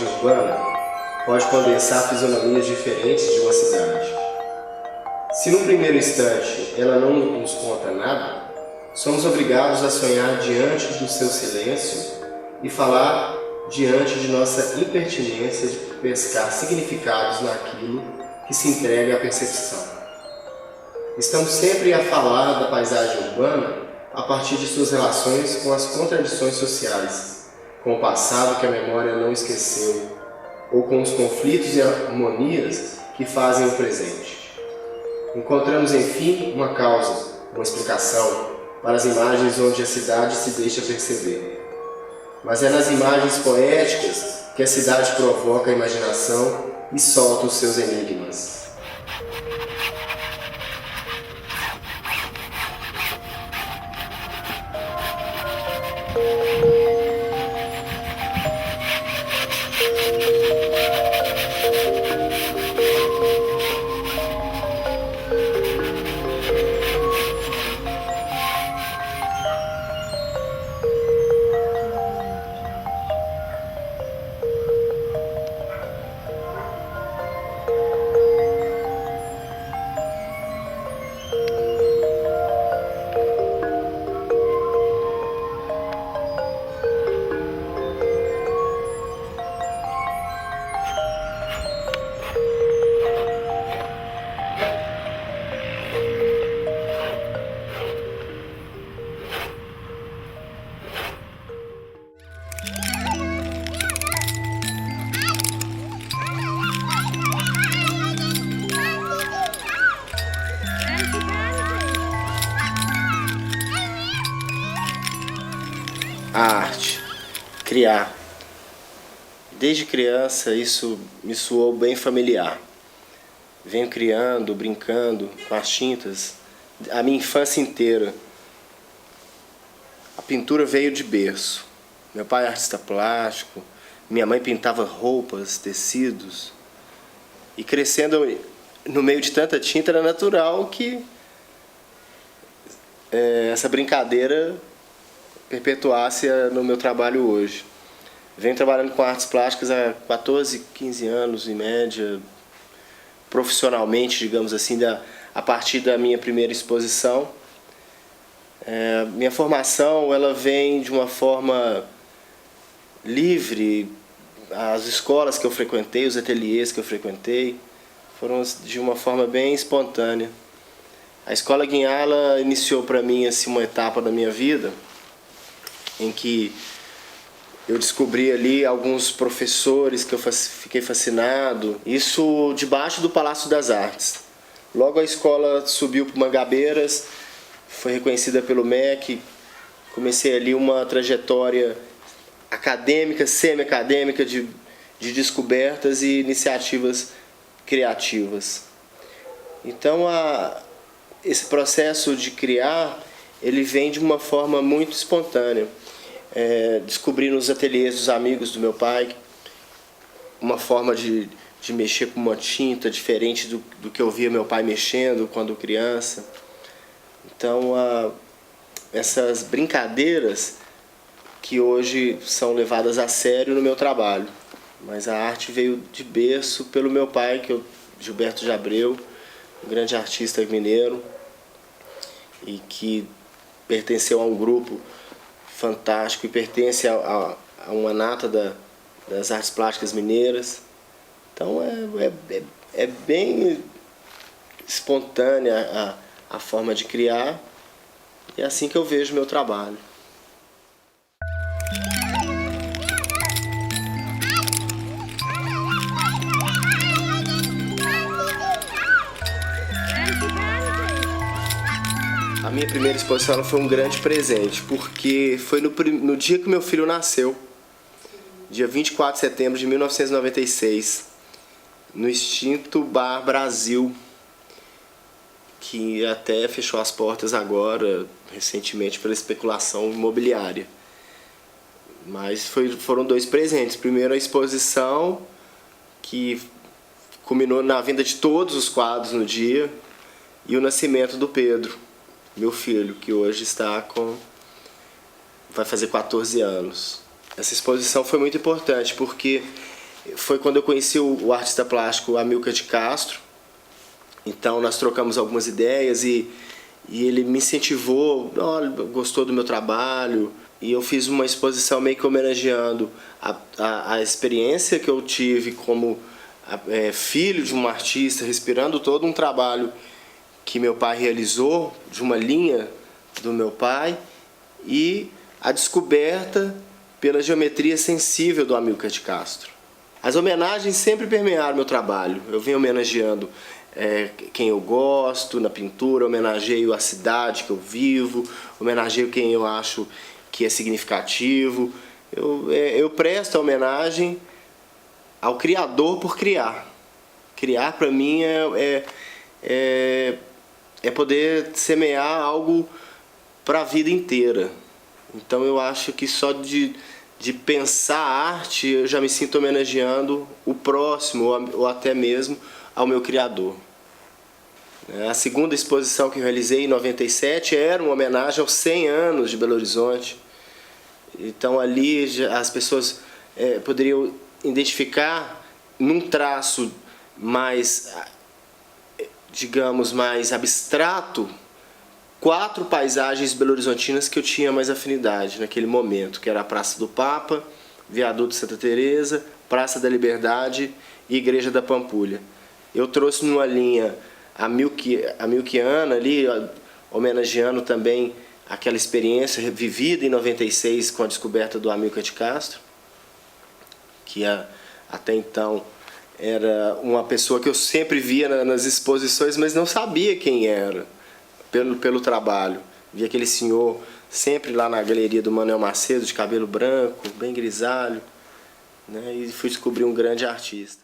paisagem urbana pode condensar fisionomias diferentes de uma cidade. Se no primeiro instante ela não nos conta nada, somos obrigados a sonhar diante do seu silêncio e falar diante de nossa impertinência de pescar significados naquilo que se entrega à percepção. Estamos sempre a falar da paisagem urbana a partir de suas relações com as contradições sociais, com o passado que a memória não esqueceu, ou com os conflitos e harmonias que fazem o presente. Encontramos, enfim, uma causa, uma explicação para as imagens onde a cidade se deixa perceber. Mas é nas imagens poéticas que a cidade provoca a imaginação e solta os seus enigmas. A arte, criar. Desde criança isso me soou bem familiar. Venho criando, brincando com as tintas a minha infância inteira. A pintura veio de berço. Meu pai é artista plástico, minha mãe pintava roupas, tecidos. E crescendo no meio de tanta tinta era natural que essa brincadeira perpetuasse no meu trabalho hoje. Venho trabalhando com artes plásticas há 14, 15 anos, em média, profissionalmente, digamos assim, a partir da minha primeira exposição. Minha formação ela vem de uma forma livre. As escolas que eu frequentei, os ateliês que eu frequentei, foram de uma forma bem espontânea. A Escola Guinhá iniciou para mim assim, uma etapa da minha vida em que eu descobri ali alguns professores que eu fiquei fascinado. Isso debaixo do Palácio das Artes. Logo a escola subiu para Mangabeiras, foi reconhecida pelo MEC. Comecei ali uma trajetória acadêmica, semi-acadêmica de descobertas e iniciativas criativas. Então esse processo de criar, ele vem de uma forma muito espontânea. Descobri nos ateliês dos amigos do meu pai uma forma de mexer com uma tinta diferente do que eu via meu pai mexendo quando criança. Então, essas brincadeiras que hoje são levadas a sério no meu trabalho. Mas a arte veio de berço pelo meu pai, Gilberto de Abreu, um grande artista mineiro, e que pertenceu a um grupo fantástico e pertence a uma nata das artes plásticas mineiras. Então é bem espontânea a forma de criar, e é assim que eu vejo o meu trabalho. A minha primeira exposição ela foi um grande presente, porque foi no dia que meu filho nasceu, dia 24 de setembro de 1996, no extinto Bar Brasil, que até fechou as portas agora, recentemente, pela especulação imobiliária. Mas foram dois presentes. Primeiro a exposição, que culminou na venda de todos os quadros no dia, e o nascimento do Pedro, meu filho, que hoje vai fazer 14 anos. Essa exposição foi muito importante porque foi quando eu conheci o artista plástico Amilcar de Castro. Então nós trocamos algumas ideias e ele me incentivou, olha, gostou do meu trabalho. E eu fiz uma exposição meio que homenageando a experiência que eu tive como filho de um artista, respirando todo um trabalho que meu pai realizou, de uma linha do meu pai, e a descoberta pela geometria sensível do Amilcar de Castro. As homenagens sempre permearam meu trabalho. Eu venho homenageando quem eu gosto na pintura, homenageio a cidade que eu vivo, homenageio quem eu acho que é significativo. Eu presto a homenagem ao Criador por criar. Criar, para mim, é poder semear algo para a vida inteira. Então eu acho que só de pensar a arte eu já me sinto homenageando o próximo ou até mesmo ao meu Criador. A segunda exposição que eu realizei em 97 era uma homenagem aos 100 anos de Belo Horizonte. Então ali as pessoas poderiam identificar num traço mais, digamos, mais abstrato, 4 paisagens belo-horizontinas que eu tinha mais afinidade naquele momento, que era a Praça do Papa, Viaduto Santa Teresa, Praça da Liberdade e Igreja da Pampulha. Eu trouxe numa linha amilquiana ali, homenageando também aquela experiência vivida em 96 com a descoberta do Amilcar de Castro, que até então era uma pessoa que eu sempre via nas exposições, mas não sabia quem era, pelo trabalho. Vi aquele senhor sempre lá na galeria do Manuel Macedo, de cabelo branco, bem grisalho, né? E fui descobrir um grande artista.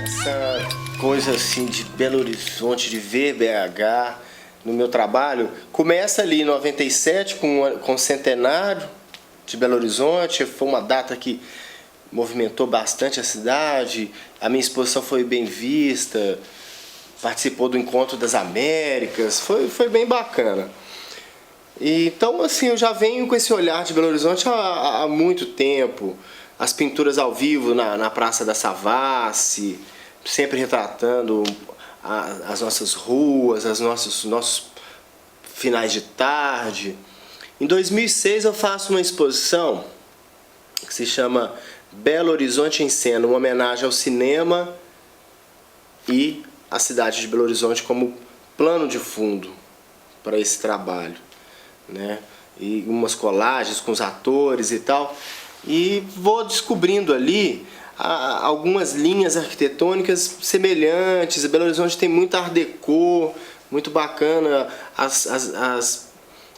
Essa coisa assim de Belo Horizonte, de ver BH no meu trabalho, começa ali em 97 com o centenário de Belo Horizonte. Foi uma data que movimentou bastante a cidade, a minha exposição foi bem vista, participou do Encontro das Américas, foi bem bacana. E, então assim, eu já venho com esse olhar de Belo Horizonte há muito tempo. As pinturas ao vivo na Praça da Savassi, sempre retratando as nossas ruas, os nossos finais de tarde. Em 2006 eu faço uma exposição que se chama Belo Horizonte em Cena, uma homenagem ao cinema e à cidade de Belo Horizonte como plano de fundo para esse trabalho, né? E umas colagens com os atores e tal. E vou descobrindo ali algumas linhas arquitetônicas semelhantes. Belo Horizonte tem muito art déco, muito bacana.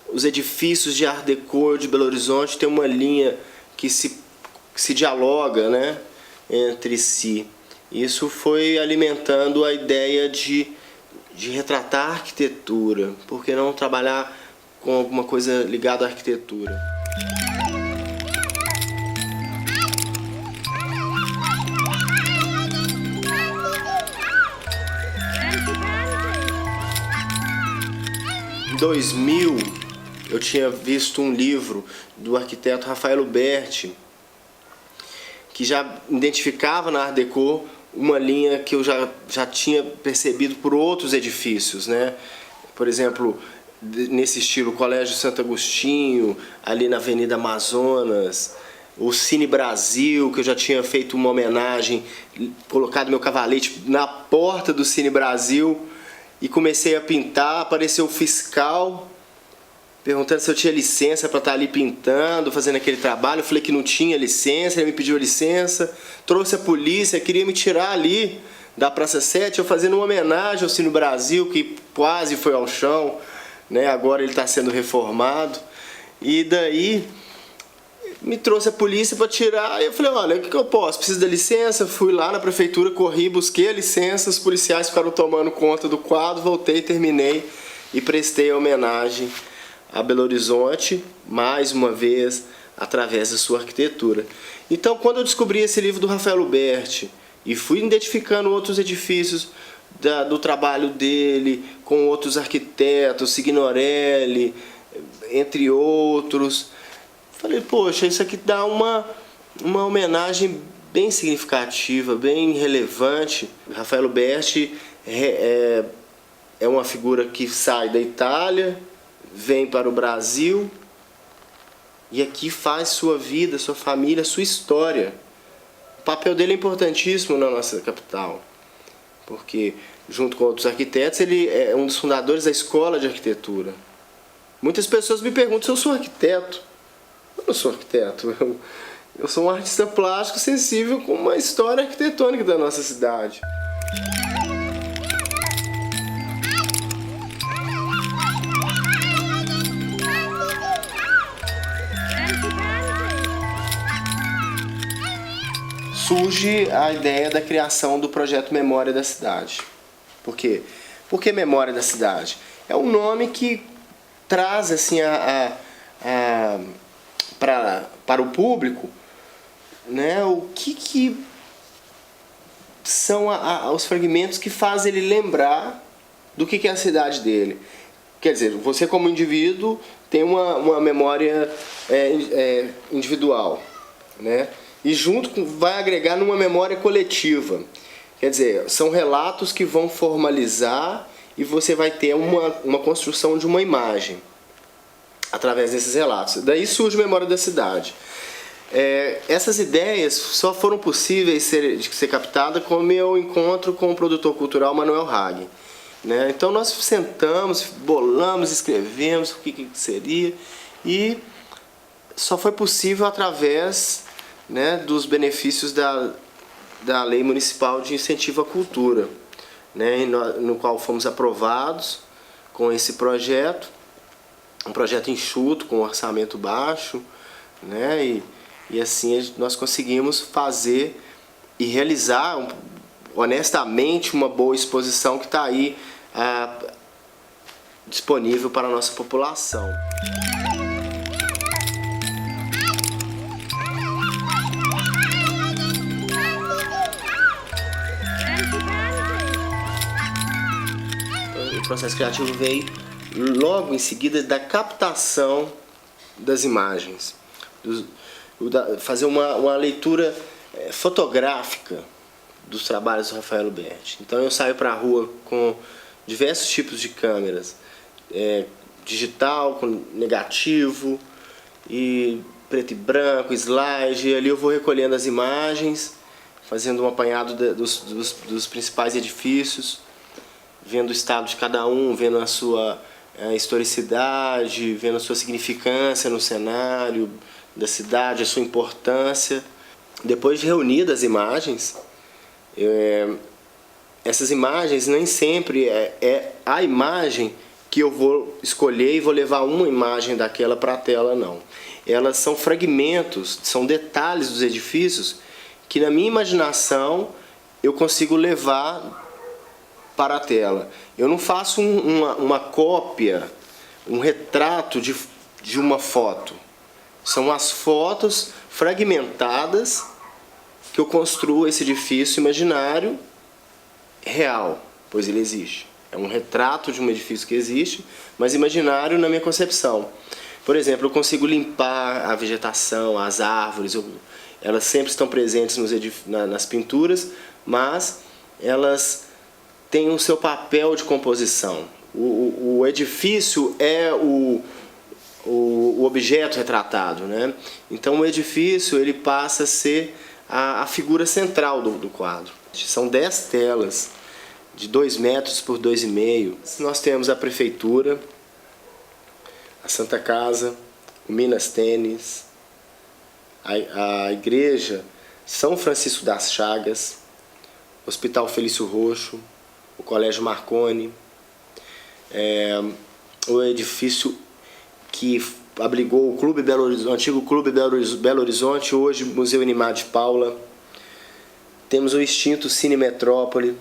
Os edifícios de art déco de Belo Horizonte tem uma linha que se dialoga, né, entre si. Isso foi alimentando a ideia de retratar a arquitetura. Por que não trabalhar com alguma coisa ligada à arquitetura? Em 2000, eu tinha visto um livro do arquiteto Rafael Uberti, que já identificava na Art Deco uma linha que eu já tinha percebido por outros edifícios, né? Por exemplo, nesse estilo, Colégio Santo Agostinho, ali na Avenida Amazonas, o Cine Brasil, que eu já tinha feito uma homenagem, colocado meu cavalete na porta do Cine Brasil, e comecei a pintar. Apareceu o fiscal perguntando se eu tinha licença para estar ali pintando, fazendo aquele trabalho. Eu falei que não tinha licença, ele me pediu licença, trouxe a polícia, queria me tirar ali da Praça 7, eu fazendo uma homenagem ao Cine Brasil, que quase foi ao chão, né? Agora ele está sendo reformado. E daí me trouxe a polícia para tirar, e eu falei, olha, o que eu posso? Preciso da licença? Fui lá na prefeitura, corri, busquei a licença, os policiais ficaram tomando conta do quadro, voltei, terminei e prestei a homenagem a Belo Horizonte, mais uma vez, através da sua arquitetura. Então, quando eu descobri esse livro do Rafael Uberti e fui identificando outros edifícios do trabalho dele com outros arquitetos, Signorelli, entre outros. Falei, poxa, isso aqui dá uma homenagem bem significativa, bem relevante. Rafael Uberti é uma figura que sai da Itália, vem para o Brasil e aqui faz sua vida, sua família, sua história. O papel dele é importantíssimo na nossa capital, porque junto com outros arquitetos ele é um dos fundadores da Escola de Arquitetura. Muitas pessoas me perguntam se eu sou arquiteto. Eu não sou arquiteto, eu sou um artista plástico sensível com uma história arquitetônica da nossa cidade. Surge a ideia da criação do projeto Memória da Cidade. Por quê? Por que Memória da Cidade? É um nome que traz assim, para o público, né, o que são os fragmentos que fazem ele lembrar do que é a cidade dele. Quer dizer, você como indivíduo tem uma memória individual, né? E junto vai agregar numa memória coletiva. Quer dizer, são relatos que vão formalizar e você vai ter uma construção de uma imagem através desses relatos. Daí surge a Memória da Cidade. Essas ideias só foram possíveis de ser captadas com o meu encontro com o produtor cultural Manuel Hag, né? Então nós sentamos, bolamos, escrevemos o que seria e só foi possível através, né, dos benefícios da Lei Municipal de Incentivo à Cultura, né, no qual fomos aprovados com esse projeto, um projeto enxuto, com orçamento baixo, né, e assim nós conseguimos fazer e realizar honestamente uma boa exposição que está aí disponível para a nossa população. O processo criativo veio logo em seguida da captação das imagens, fazer uma leitura fotográfica dos trabalhos do Rafael Uberti. Então eu saio para a rua com diversos tipos de câmeras, digital, com negativo, e preto e branco, slide, e ali eu vou recolhendo as imagens, fazendo um apanhado dos principais edifícios, vendo o estado de cada um, vendo a sua historicidade, vendo a sua significância no cenário da cidade, a sua importância. Depois de reunidas as imagens, essas imagens nem sempre é a imagem que eu vou escolher e vou levar uma imagem daquela para a tela, não. Elas são fragmentos, são detalhes dos edifícios que na minha imaginação eu consigo levar para a tela. Eu não faço uma cópia, um retrato de uma foto. São as fotos fragmentadas que eu construo esse edifício imaginário real, pois ele existe. É um retrato de um edifício que existe, mas imaginário na minha concepção. Por exemplo, eu consigo limpar a vegetação, as árvores, elas sempre estão presentes nas pinturas, mas elas têm o seu papel de composição. O edifício é o objeto retratado, né? Então o edifício ele passa a ser a figura central do quadro. São 10 telas de 2 metros por 2,5. Nós temos a prefeitura, a Santa Casa, o Minas Tênis, a igreja São Francisco das Chagas, o Hospital Felício Roxo, o Colégio Marconi, o edifício que abrigou o antigo Clube Belo Horizonte, hoje Museu Inimar de Paula. Temos o extinto Cine Metrópole,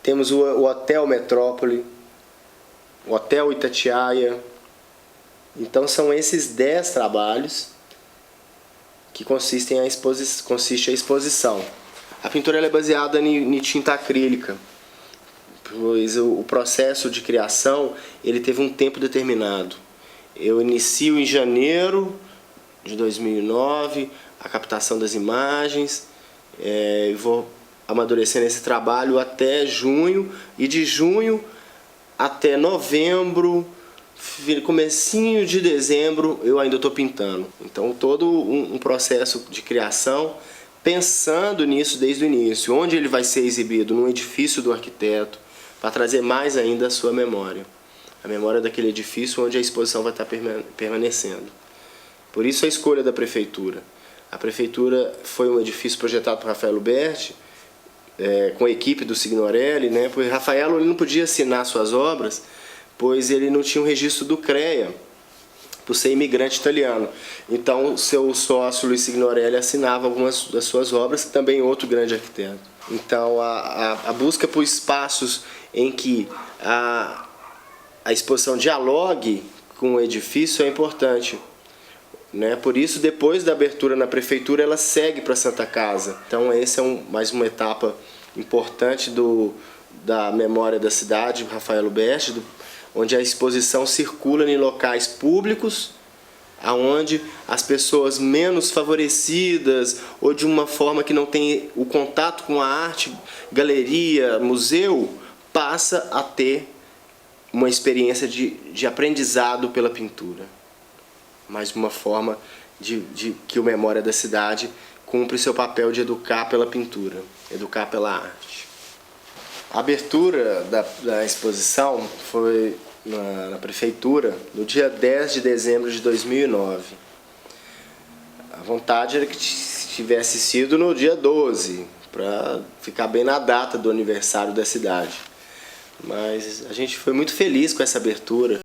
temos o Hotel Metrópole, o Hotel Itatiaia. Então são esses 10 trabalhos que consiste a exposição. A pintura ela é baseada em tinta acrílica, pois o processo de criação ele teve um tempo determinado. Eu inicio em janeiro de 2009 a captação das imagens, e vou amadurecendo esse trabalho até junho, e de junho até novembro, comecinho de dezembro, eu ainda estou pintando. Então todo um processo de criação, pensando nisso desde o início, onde ele vai ser exibido, num edifício do arquiteto, para trazer mais ainda a sua memória. A memória daquele edifício onde a exposição vai estar permanecendo. Por isso a escolha da prefeitura. A prefeitura foi um edifício projetado por Rafael Luberti, com a equipe do Signorelli, né? Porque Rafael ele não podia assinar suas obras, pois ele não tinha um registro do CREA, por ser imigrante italiano. Então, seu sócio Luiz Signorelli assinava algumas das suas obras, também outro grande arquiteto. Então, a busca por espaços em que a exposição dialogue com o edifício é importante, né? Por isso, depois da abertura na prefeitura, ela segue para a Santa Casa. Então, essa é mais uma etapa importante da memória da cidade, Rafael Luberti, onde a exposição circula em locais públicos, aonde as pessoas menos favorecidas ou de uma forma que não tem o contato com a arte, galeria, museu, passa a ter uma experiência de aprendizado pela pintura. Mais uma forma de que o Memória da Cidade cumpre seu papel de educar pela pintura, educar pela arte. A abertura da exposição foi na prefeitura no dia 10 de dezembro de 2009. A vontade era que tivesse sido no dia 12, para ficar bem na data do aniversário da cidade. Mas a gente foi muito feliz com essa abertura.